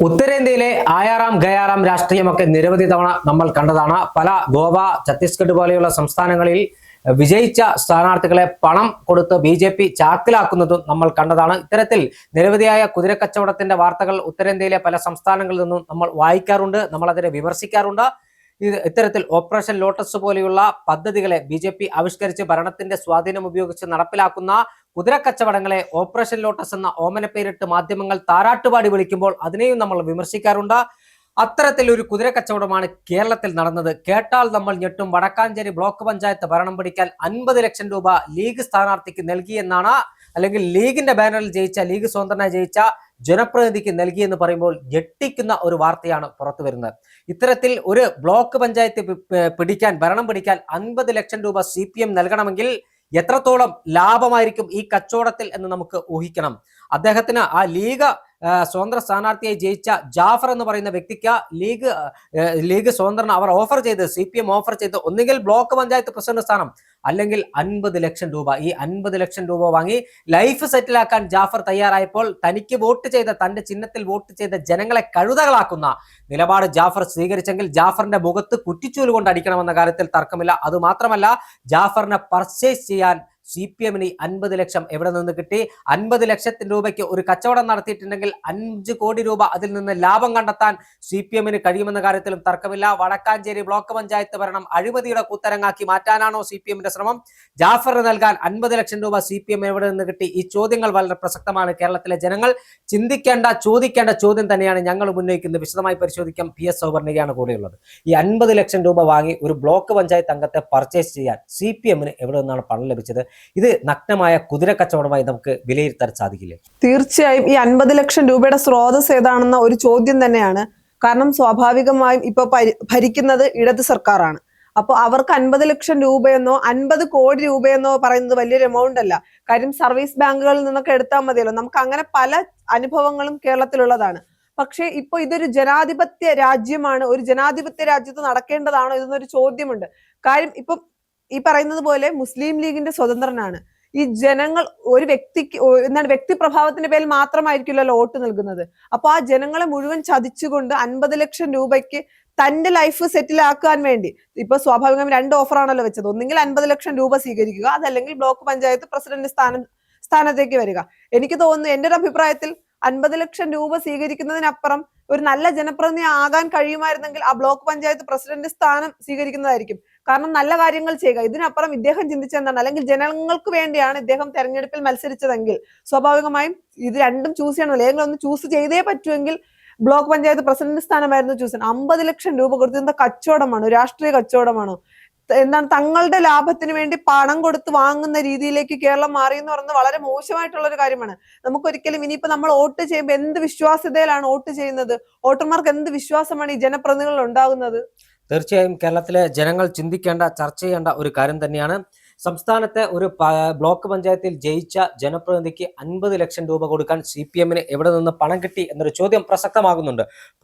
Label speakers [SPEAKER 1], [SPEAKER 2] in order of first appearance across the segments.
[SPEAKER 1] ഉത്തരേന്ത്യയിലെ ആയാറാം ഗയാറാം രാഷ്ട്രീയമൊക്കെ നിരവധി തവണ നമ്മൾ കണ്ടതാണ്. പല ഗോവ, ഛത്തീസ്ഗഡ് പോലെയുള്ള സംസ്ഥാനങ്ങളിൽ വിജയിച്ച സ്ഥാനാർത്ഥികളെ പണം കൊടുത്ത് ബി ചാക്കിലാക്കുന്നതും നമ്മൾ കണ്ടതാണ്. ഇത്തരത്തിൽ നിരവധിയായ കുതിരക്കച്ചവടത്തിന്റെ വാർത്തകൾ ഉത്തരേന്ത്യയിലെ പല സംസ്ഥാനങ്ങളിൽ നിന്നും നമ്മൾ വായിക്കാറുണ്ട്, നമ്മൾ അതിനെ വിമർശിക്കാറുണ്ട്. ഇത്തരത്തിൽ ഓപ്പറേഷൻ ലോട്ടസ് പോലെയുള്ള പദ്ധതികളെ ബി ആവിഷ്കരിച്ച് ഭരണത്തിന്റെ സ്വാധീനം ഉപയോഗിച്ച് നടപ്പിലാക്കുന്ന കുതിരക്കച്ചവടങ്ങളെ ഓപ്പറേഷൻ ലോട്ടസ് എന്ന ഓമനപ്പേരിട്ട് മാധ്യമങ്ങൾ താരാട്ടുപാടി വിളിക്കുമ്പോൾ അതിനെയും നമ്മൾ വിമർശിക്കാറുണ്ട്. അത്തരത്തിൽ ഒരു കുതിരക്കച്ചവടമാണ് കേരളത്തിൽ നടന്നത്. കേട്ടാൽ നമ്മൾ ഞെട്ടും. വടക്കാഞ്ചേരി ബ്ലോക്ക് പഞ്ചായത്ത് ഭരണം പിടിക്കാൻ 50 ലക്ഷം രൂപ ലീഗ് സ്ഥാനാർത്ഥിക്ക് നൽകിയെന്നാണ്, അല്ലെങ്കിൽ ലീഗിന്റെ ബാനറിൽ ജയിച്ച, ലീഗ് സ്വതന്ത്രനായി ജയിച്ച ജനപ്രതിനിധിക്ക് നൽകിയെന്ന് പറയുമ്പോൾ ഞെട്ടിക്കുന്ന ഒരു വാർത്തയാണ് പുറത്തു വരുന്നത്. ഇത്തരത്തിൽ ഒരു ബ്ലോക്ക് പഞ്ചായത്ത് ഭരണം പിടിക്കാൻ 50 ലക്ഷം രൂപ CPM നൽകണമെങ്കിൽ എത്രത്തോളം ലാഭമായിരിക്കും ഈ കച്ചവടത്തിൽ എന്ന് നമുക്ക് ഊഹിക്കണം. അദ്ദേഹത്തിന് ആ ലീഗ് സ്വതന്ത്ര സ്ഥാനാർത്ഥിയായി ജയിച്ച ജാഫർ എന്ന് പറയുന്ന വ്യക്തിക്ക് ലീഗ് സ്വതന്ത്രന് അവർ ഓഫർ ചെയ്ത്, CPM ഓഫർ ചെയ്ത് ഒന്നുകിൽ ബ്ലോക്ക് പഞ്ചായത്ത് പ്രസിഡന്റ് സ്ഥാനം അല്ലെങ്കിൽ 50 ലക്ഷം രൂപ. ഈ 50 ലക്ഷം രൂപ വാങ്ങി ലൈഫ് സെറ്റിലാക്കാൻ ജാഫർ തയ്യാറായപ്പോൾ തനിക്ക് വോട്ട് ചെയ്ത, തന്റെ ചിഹ്നത്തിൽ വോട്ട് ചെയ്ത ജനങ്ങളെ കഴുതകളാക്കുന്ന നിലപാട് ജാഫർ സ്വീകരിച്ചെങ്കിൽ ജാഫറിന്റെ മുഖത്ത് കുറ്റിച്ചൂല് കൊണ്ട് അടിക്കണമെന്ന കാര്യത്തിൽ തർക്കമില്ല. അതുമാത്രമല്ല, ജാഫറിനെ പർച്ചേസ് ചെയ്യാൻ CPMന് 50 ലക്ഷം എവിടെ നിന്ന് കിട്ടി? 50 ലക്ഷത്തിന് രൂപയ്ക്ക് ഒരു കച്ചവടം നടത്തിയിട്ടുണ്ടെങ്കിൽ 5 കോടി രൂപ അതിൽ നിന്ന് ലാഭം കണ്ടെത്താൻ CPMന് കഴിയുമെന്ന കാര്യത്തിലും തർക്കമില്ല. വടക്കാഞ്ചേരി ബ്ലോക്ക് പഞ്ചായത്ത് ഭരണം അഴിമതിയുടെ കൂത്തരങ്ങാക്കി മാറ്റാനാണോ CPMന്റെ ശ്രമം? ജാഫറിന് നൽകാൻ 50 ലക്ഷം രൂപ CPM എവിടെ നിന്ന് കിട്ടി? ഈ ചോദ്യങ്ങൾ വളരെ പ്രസക്തമാണ്. കേരളത്തിലെ ജനങ്ങൾ ചോദിക്കേണ്ട ചോദ്യം തന്നെയാണ് ഞങ്ങൾ ഉന്നയിക്കുന്നത്. വിശദമായി പരിശോധിക്കാം. PS സൗവർണികയാണ് കൂടെയുള്ളത്. ഈ 50 ലക്ഷം രൂപ വാങ്ങി ഒരു ബ്ലോക്ക് പഞ്ചായത്ത് അംഗത്തെ പർച്ചേസ് ചെയ്യാൻ CPMന് എവിടെ നിന്നാണ് പണം ലഭിച്ചത്? ഇത് നഗ്നമായ കുതിര കച്ചവടമായി നമുക്ക് വിലയിരുത്താൻ സാധിക്കില്ലേ?
[SPEAKER 2] തീർച്ചയായും ഈ 50 ലക്ഷം രൂപയുടെ സ്രോതസ് ഏതാണെന്ന ഒരു ചോദ്യം തന്നെയാണ്. കാരണം സ്വാഭാവികമായും ഇപ്പൊ ഭരിക്കുന്നത് ഇടത് സർക്കാരാണ്. അപ്പോൾ അവർക്ക് 50 ലക്ഷം രൂപയെന്നോ 50 കോടി രൂപയെന്നോ പറയുന്നത് വലിയൊരു എമൗണ്ട് അല്ല. കാര്യം സർവീസ് ബാങ്കുകളിൽ നിന്നൊക്കെ എടുത്താൽ മതിയല്ലോ. നമുക്ക് അങ്ങനെ പല അനുഭവങ്ങളും കേരളത്തിലുള്ളതാണ്. പക്ഷേ ഇപ്പൊ ഇതൊരു ജനാധിപത്യ രാജ്യമാണ്. ഒരു ജനാധിപത്യ രാജ്യത്ത് നടക്കേണ്ടതാണോ ഇതെന്നൊരു ചോദ്യമുണ്ട്. കാര്യം ഇപ്പൊ ഈ പറയുന്നത് പോലെ മുസ്ലിം ലീഗിന്റെ സ്വതന്ത്രനാണ്. ഈ ജനങ്ങൾ ഒരു വ്യക്തിക്ക് വ്യക്തിപ്രഭാവത്തിന്റെ പേരിൽ മാത്രമായിരിക്കില്ലല്ലോ വോട്ട് നൽകുന്നത്. അപ്പൊ ആ ജനങ്ങളെ മുഴുവൻ ചതിച്ചുകൊണ്ട് 50 ലക്ഷം രൂപയ്ക്ക് തന്റെ ലൈഫ് സെറ്റിൽ ആക്കാൻ വേണ്ടി ഇപ്പൊ സ്വാഭാവികമായും 2 ഓഫറാണല്ലോ വെച്ചത്. ഒന്നെങ്കിൽ 50 ലക്ഷം രൂപ സ്വീകരിക്കുക, അതല്ലെങ്കിൽ ബ്ലോക്ക് പഞ്ചായത്ത് പ്രസിഡന്റ് സ്ഥാനത്തേക്ക് വരിക. എനിക്ക് തോന്നുന്നു, എന്റെ ഒരു അഭിപ്രായത്തിൽ 50 ലക്ഷം രൂപ സ്വീകരിക്കുന്നതിനപ്പുറം ഒരു നല്ല ജനപ്രതിനിധി ആകാൻ കഴിയുമായിരുന്നെങ്കിൽ ആ ബ്ലോക്ക് പഞ്ചായത്ത് പ്രസിഡന്റ് സ്ഥാനം സ്വീകരിക്കുന്നതായിരിക്കും. കാരണം നല്ല കാര്യങ്ങൾ ചെയ്യുക. ഇതിനപ്പുറം ഇദ്ദേഹം ചിന്തിച്ചെന്താണ്, അല്ലെങ്കിൽ ജനങ്ങൾക്ക് വേണ്ടിയാണ് ഇദ്ദേഹം തെരഞ്ഞെടുപ്പിൽ മത്സരിച്ചതെങ്കിൽ സ്വാഭാവികമായും ഇത് രണ്ടും ചൂസ് ചെയ്യണമല്ലോ. ഏതെങ്കിലും ഒന്ന് ചൂസ് ചെയ്തേ പറ്റുമെങ്കിൽ ബ്ലോക്ക് പഞ്ചായത്ത് പ്രസിഡന്റ് സ്ഥാനമായിരുന്നു ചൂസ് ചെയ്യുന്നത്. 50 ലക്ഷം രൂപ കൊടുത്തിരുന്ന കച്ചവടമാണോ? രാഷ്ട്രീയ കച്ചവടമാണോ? തങ്ങളുടെ ലാഭത്തിന് വേണ്ടി പണം കൊടുത്ത് വാങ്ങുന്ന രീതിയിലേക്ക് കേരളം മാറി എന്ന് പറയുന്നത് വളരെ മോശമായിട്ടുള്ള ഒരു കാര്യമാണ്. നമുക്കൊരിക്കലും ഇനിയിപ്പോ നമ്മൾ വോട്ട് ചെയ്യുമ്പോൾ എന്ത് വിശ്വാസ്യതയിലാണ് വോട്ട് ചെയ്യുന്നത്? വോട്ടർമാർക്ക് എന്ത് വിശ്വാസമാണ് ഈ ജനപ്രതിനിധികളിൽ ഉണ്ടാകുന്നത്?
[SPEAKER 1] തീർച്ചയായും കേരളത്തിലെ ജനങ്ങൾ ചിന്തിക്കേണ്ട, ചർച്ച ചെയ്യേണ്ട ഒരു കാര്യം തന്നെയാണ്. സംസ്ഥാനത്തെ ഒരു ബ്ലോക്ക് പഞ്ചായത്തിൽ ജയിച്ച ജനപ്രതിനിധിക്ക് 50 ലക്ഷം രൂപ കൊടുക്കാൻ CPMന് എവിടെ നിന്ന് പണം കിട്ടി എന്നൊരു ചോദ്യം പ്രസക്തമാകുന്നുണ്ട്.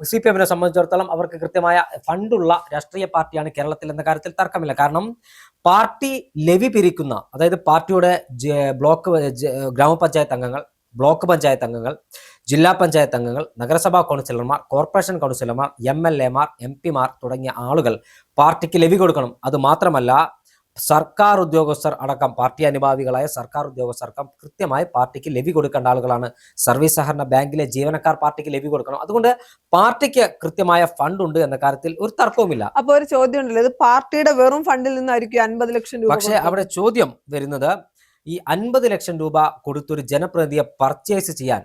[SPEAKER 1] CPMനെ സംബന്ധിച്ചിടത്തോളം അവർക്ക് കൃത്യമായ ഫണ്ടുള്ള രാഷ്ട്രീയ പാർട്ടിയാണ് കേരളത്തിൽ എന്ന കാര്യത്തിൽ തർക്കമില്ല. കാരണം പാർട്ടി ലെവി പിരിക്കുന്ന, അതായത് പാർട്ടിയുടെ ഗ്രാമപഞ്ചായത്ത് അംഗങ്ങൾ, ബ്ലോക്ക് പഞ്ചായത്ത് അംഗങ്ങൾ, ജില്ലാ പഞ്ചായത്ത് അംഗങ്ങൾ, നഗരസഭാ കൗൺസിലർമാർ, കോർപ്പറേഷൻ കൗൺസിലർമാർ, MLAമാർ, MP മാർ തുടങ്ങിയ ആളുകൾ പാർട്ടിക്ക് ലെവി കൊടുക്കണം. അത് മാത്രമല്ല, സർക്കാർ ഉദ്യോഗസ്ഥർ അടക്കം, പാർട്ടി അനുഭാവികളായ സർക്കാർ ഉദ്യോഗസ്ഥർക്കും കൃത്യമായി പാർട്ടിക്ക് ലെവി കൊടുക്കേണ്ട ആളുകളാണ്. സർവീസ് സഹകരണ ബാങ്കിലെ ജീവനക്കാർ പാർട്ടിക്ക് ലെവി കൊടുക്കണം. അതുകൊണ്ട് പാർട്ടിക്ക് കൃത്യമായ ഫണ്ട് ഉണ്ട് എന്ന കാര്യത്തിൽ ഒരു തർക്കവുമില്ല.
[SPEAKER 2] അപ്പൊ ഒരു ചോദ്യം ഉണ്ടല്ലോ, ഇത് പാർട്ടിയുടെ വെറും ഫണ്ടിൽ നിന്നായിരിക്കും 50 ലക്ഷം രൂപ?
[SPEAKER 1] പക്ഷേ അവിടെ ചോദ്യം വരുന്നത്, ഈ 50 ലക്ഷം രൂപ കൊടുത്തൊരു ജനപ്രതിനിധിയെ പർച്ചേസ് ചെയ്യാൻ,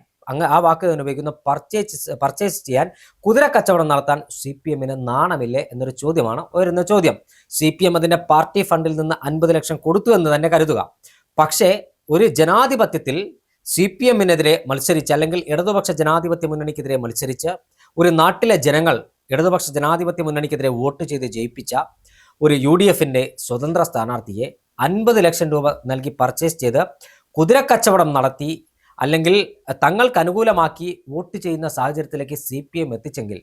[SPEAKER 1] ആ വാക്ക് തന്നെ ഉപയോഗിക്കുന്ന, പർച്ചേസ് ചെയ്യാൻ, കുതിര കച്ചവടം നടത്താൻ CPMന് നാണമില്ലേ എന്നൊരു ചോദ്യമാണ് ഉയരുന്ന ചോദ്യം. CPM അതിന്റെ പാർട്ടി ഫണ്ടിൽ നിന്ന് 50 ലക്ഷം കൊടുത്തു എന്ന് തന്നെ കരുതുക. പക്ഷേ ഒരു ജനാധിപത്യത്തിൽ CPMനെതിരെ മത്സരിച്ച്, അല്ലെങ്കിൽ ഇടതുപക്ഷ ജനാധിപത്യ മുന്നണിക്കെതിരെ മത്സരിച്ച് ഒരു നാട്ടിലെ ജനങ്ങൾ ഇടതുപക്ഷ ജനാധിപത്യ മുന്നണിക്കെതിരെ വോട്ട് ചെയ്ത് ജയിപ്പിച്ച ഒരു UDFന്റെ സ്വതന്ത്ര സ്ഥാനാർത്ഥിയെ 50 ലക്ഷം രൂപ നൽകി പർച്ചേസ് ചെയ്ത് കുതിരക്കച്ചവടം നടത്തി, അല്ലെങ്കിൽ തങ്ങൾക്ക് അനുകൂലമാക്കി വോട്ട് ചെയ്യുന്ന സാഹചര്യത്തിലേക്ക് CPM എത്തിച്ചെങ്കിൽ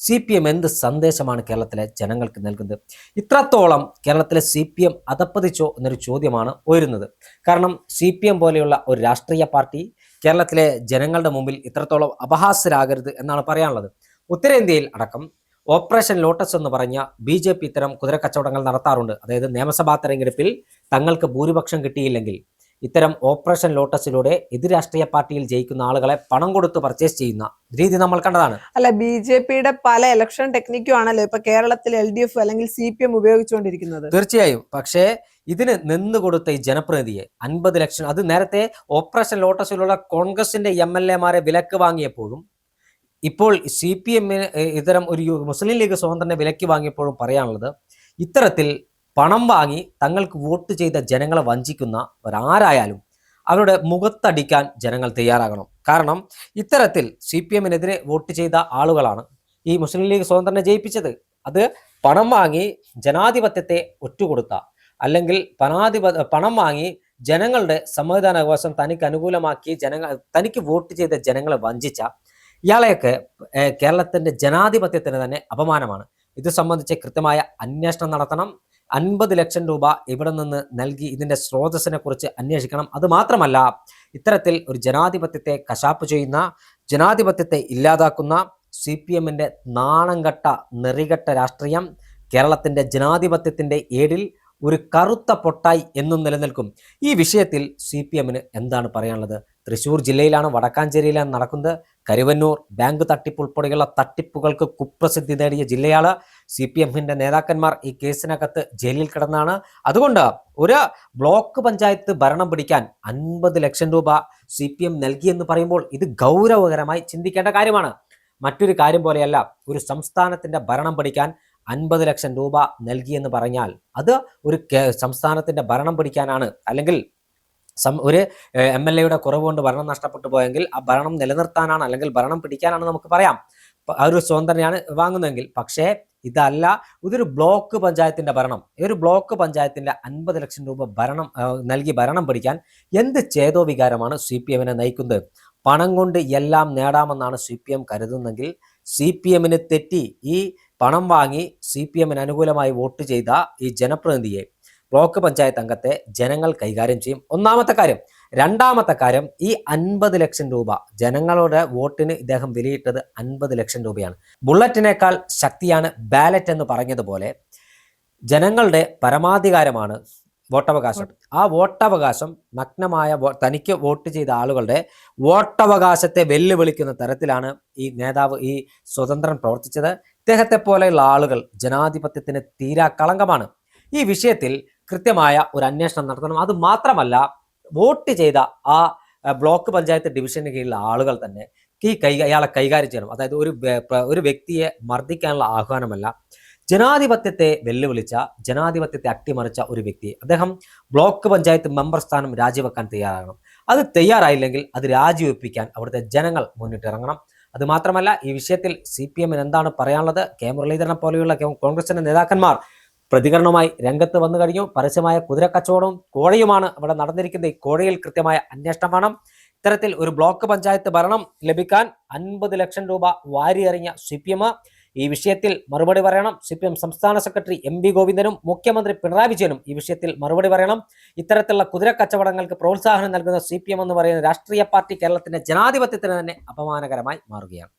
[SPEAKER 1] CPM എന്ത് സന്ദേശമാണ് കേരളത്തിലെ ജനങ്ങൾക്ക് നൽകുന്നത്? ഇത്രത്തോളം കേരളത്തിലെ CPM അധപ്പതിച്ചോ എന്നൊരു ചോദ്യമാണ് ഉയരുന്നത്. കാരണം CPM പോലെയുള്ള ഒരു രാഷ്ട്രീയ പാർട്ടി കേരളത്തിലെ ജനങ്ങളുടെ മുമ്പിൽ ഇത്രത്തോളം അപഹാസ്യരാകരുത് എന്നാണ് പറയാനുള്ളത്. ഉത്തരേന്ത്യയിൽ അടക്കം ഓപ്പറേഷൻ ലോട്ടസ് എന്ന് പറഞ്ഞ BJP ഇത്തരം കുതിരക്കച്ചവടങ്ങൾ നടത്താറുണ്ട്. അതായത് നിയമസഭാ തെരഞ്ഞെടുപ്പിൽ തങ്ങൾക്ക് ഭൂരിപക്ഷം കിട്ടിയില്ലെങ്കിൽ ഇത്തരം ഓപ്പറേഷൻ ലോട്ടസിലൂടെ എതിർ രാഷ്ട്രീയ പാർട്ടിയിൽ ജയിക്കുന്ന ആളുകളെ പണം കൊടുത്ത് പർച്ചേസ് ചെയ്യുന്ന രീതി നമ്മൾ കണ്ടതാണ്.
[SPEAKER 2] അല്ല, BJPയുടെ പല ഇലക്ഷൻ ടെക്നിക്കും ആണല്ലോ ഇപ്പൊ കേരളത്തിൽ LDF അല്ലെങ്കിൽ CPM ഉപയോഗിച്ചുകൊണ്ടിരിക്കുന്നത്.
[SPEAKER 1] തീർച്ചയായും. പക്ഷേ ഇതിന് നിന്നുകൊടുത്ത ഈ ജനപ്രതിനിധിയെ 50 ലക്ഷം, അത് നേരത്തെ ഓപ്പറേഷൻ ലോട്ടസിലുള്ള കോൺഗ്രസിന്റെ MLA-മാരെ വിലക്ക് വാങ്ങിയപ്പോഴും ഇപ്പോൾ CPM ഇത്തരം ഒരു മുസ്ലിം ലീഗ് സ്വതന്ത്രനെ വിലക്ക് വാങ്ങിയപ്പോഴും പറയാനുള്ളത്, ഇത്തരത്തിൽ പണം വാങ്ങി തങ്ങൾക്ക് വോട്ട് ചെയ്ത ജനങ്ങളെ വഞ്ചിക്കുന്നവരാരായാലും അവരുടെ മുഖത്തടിക്കാൻ ജനങ്ങൾ തയ്യാറാകണം. കാരണം ഇത്തരത്തിൽ CPM-നെതിരെ വോട്ട് ചെയ്ത ആളുകളാണ് ഈ മുസ്ലിം ലീഗ് സ്വതന്ത്രനെ ജയിപ്പിച്ചത്. അത് പണം വാങ്ങി ജനാധിപത്യത്തെ ഒറ്റുകൊടുത്ത, അല്ലെങ്കിൽ പണം വാങ്ങി ജനങ്ങളുടെ സമ്മതിദാനാവകാശം തനിക്ക് അനുകൂലമാക്കി തനിക്ക് വോട്ട് ചെയ്ത ജനങ്ങളെ വഞ്ചിച്ച ഇയാളെയൊക്കെ കേരളത്തിന്റെ ജനാധിപത്യത്തിന് തന്നെ അപമാനമാണ്. ഇത് സംബന്ധിച്ച് കൃത്യമായ അന്വേഷണം നടത്തണം. 50 ലക്ഷം രൂപ ഇവിടെ നിന്ന് നൽകി ഇതിന്റെ സ്രോതസ്സിനെ കുറിച്ച് അന്വേഷിക്കണം. അതുമാത്രമല്ല, ഇത്തരത്തിൽ ഒരു ജനാധിപത്യത്തെ കശാപ്പ് ചെയ്യുന്ന, ജനാധിപത്യത്തെ ഇല്ലാതാക്കുന്ന CPM-ന്റെ നാണംകെട്ട നെറികെട്ട രാഷ്ട്രീയം കേരളത്തിന്റെ ജനാധിപത്യത്തിന്റെ ഏടിൽ ഒരു കറുത്ത പൊട്ടായി എന്നും നിലനിൽക്കും. ഈ വിഷയത്തിൽ CPM-ന് എന്താണ് പറയാനുള്ളത്? തൃശ്ശൂർ ജില്ലയിലാണ്, വടക്കാഞ്ചേരിയിലാണ് നടക്കുന്നത്. കരുവന്നൂർ ബാങ്ക് തട്ടിപ്പ് ഉൾപ്പെടെയുള്ള തട്ടിപ്പുകൾക്ക് കുപ്രസിദ്ധി നേടിയ ജില്ലയാണ്. CPM-ന്റെ നേതാക്കന്മാർ ഈ കേസിനകത്ത് ജയിലിൽ കിടന്നാണ്. അതുകൊണ്ട് ഒരു ബ്ലോക്ക് പഞ്ചായത്ത് ഭരണം പിടിക്കാൻ 50 ലക്ഷം രൂപ CPM നൽകിയെന്ന് പറയുമ്പോൾ ഇത് ഗൗരവകരമായി ചിന്തിക്കേണ്ട കാര്യമാണ്. മറ്റൊരു കാര്യം പോലെയല്ല. ഒരു സംസ്ഥാനത്തിന്റെ ഭരണം പിടിക്കാൻ 50 ലക്ഷം രൂപ നൽകിയെന്ന് പറഞ്ഞാൽ അത് ഒരു സംസ്ഥാനത്തിന്റെ ഭരണം പിടിക്കാനാണ്, അല്ലെങ്കിൽ ഒരു MLA-യുടെ കുറവ് കൊണ്ട് ഭരണം നഷ്ടപ്പെട്ടു പോയെങ്കിൽ ആ ഭരണം നിലനിർത്താനാണ്, അല്ലെങ്കിൽ ഭരണം പിടിക്കാനാണ് നമുക്ക് പറയാം. ആ ഒരു സ്വതന്ത്രയാണ് വാങ്ങുന്നതെങ്കിൽ. പക്ഷേ ഇതല്ല, ഇതൊരു ബ്ലോക്ക് പഞ്ചായത്തിന്റെ ഭരണം. ഈ ഒരു ബ്ലോക്ക് പഞ്ചായത്തിന്റെ 50 ലക്ഷം രൂപ നൽകി ഭരണം പിടിക്കാൻ എന്ത് ചേതോ വികാരമാണ് CPM-നെ നയിക്കുന്നത്? പണം കൊണ്ട് എല്ലാം നേടാമെന്നാണ് CPM കരുതുന്നെങ്കിൽ CPM-ന് തെറ്റി. ഈ പണം വാങ്ങി CPM-ന് അനുകൂലമായി വോട്ട് ചെയ്ത ഈ ജനപ്രതിനിധിയെ, ബ്ലോക്ക് പഞ്ചായത്ത് അംഗത്തെ ജനങ്ങൾ കൈകാര്യം ചെയ്യും. ഒന്നാമത്തെ കാര്യം. രണ്ടാമത്തെ കാര്യം, ഈ 50 ലക്ഷം രൂപ ജനങ്ങളുടെ വോട്ടിന് ഇദ്ദേഹം വിലയിട്ടത് 50 ലക്ഷം രൂപയാണ്. ബുള്ളറ്റിനേക്കാൾ ശക്തിയാണ് ബാലറ്റ് എന്ന് പറഞ്ഞതുപോലെ ജനങ്ങളുടെ പരമാധികാരമാണ് വോട്ടവകാശം. ആ വോട്ടവകാശം നഗ്നമായ തനിക്ക് വോട്ട് ചെയ്ത ആളുകളുടെ വോട്ടവകാശത്തെ വെല്ലുവിളിക്കുന്ന തരത്തിലാണ് ഈ നേതാവ്, ഈ സ്വതന്ത്രൻ പ്രവർത്തിച്ചത്. ഇദ്ദേഹത്തെ പോലെയുള്ള ആളുകൾ ജനാധിപത്യത്തിന് തീരാ കളങ്കമാണ്. ഈ വിഷയത്തിൽ കൃത്യമായ ഒരു അന്വേഷണം നടത്തണം. അത് മാത്രമല്ല, വോട്ട് ചെയ്ത ആ ബ്ലോക്ക് പഞ്ചായത്ത് ഡിവിഷന് കീഴിലുള്ള ആളുകൾ തന്നെ അയാളെ കൈകാര്യം ചെയ്യണം. അതായത് ഒരു വ്യക്തിയെ മർദ്ദിക്കാനുള്ള ആഹ്വാനമല്ല, ജനാധിപത്യത്തെ വെല്ലുവിളിച്ച, ജനാധിപത്യത്തെ അട്ടിമറിച്ച ഒരു വ്യക്തി, അദ്ദേഹം ബ്ലോക്ക് പഞ്ചായത്ത് മെമ്പർ സ്ഥാനം രാജിവെക്കാൻ തയ്യാറാകണം. അത് തയ്യാറായില്ലെങ്കിൽ അത് രാജിവെപ്പിക്കാൻ അവിടുത്തെ ജനങ്ങൾ മുന്നിട്ടിറങ്ങണം. അത് മാത്രമല്ല, ഈ വിഷയത്തിൽ CPM-ന് എന്താണ് പറയാനുള്ളത്? മുരളീധരനെ പോലെയുള്ള കോൺഗ്രസിന്റെ നേതാക്കന്മാർ പ്രതികരണവുമായി രംഗത്ത് വന്നു കഴിഞ്ഞു. പരസ്യമായ കുതിരക്കച്ചവടവും കോഴയുമാണ് അവിടെ നടന്നിരിക്കുന്നത്. ഈ കോഴയിൽ കൃത്യമായ അന്വേഷണം വേണം. ഇത്തരത്തിൽ ഒരു ബ്ലോക്ക് പഞ്ചായത്ത് ഭരണം ലഭിക്കാൻ 50 ലക്ഷം രൂപ വാരിയെറിഞ്ഞ CPM ഈ വിഷയത്തിൽ മറുപടി പറയണം. CPM സംസ്ഥാന സെക്രട്ടറി MV ഗോവിന്ദനും മുഖ്യമന്ത്രി പിണറായി വിജയനും ഈ വിഷയത്തിൽ മറുപടി പറയണം. ഇത്തരത്തിലുള്ള കുതിരക്കച്ചവടങ്ങൾക്ക് പ്രോത്സാഹനം നൽകുന്ന CPM എന്ന് പറയുന്ന രാഷ്ട്രീയ പാർട്ടി കേരളത്തിന്റെ ജനാധിപത്യത്തിന് തന്നെ അപമാനകരമായി മാറുകയാണ്.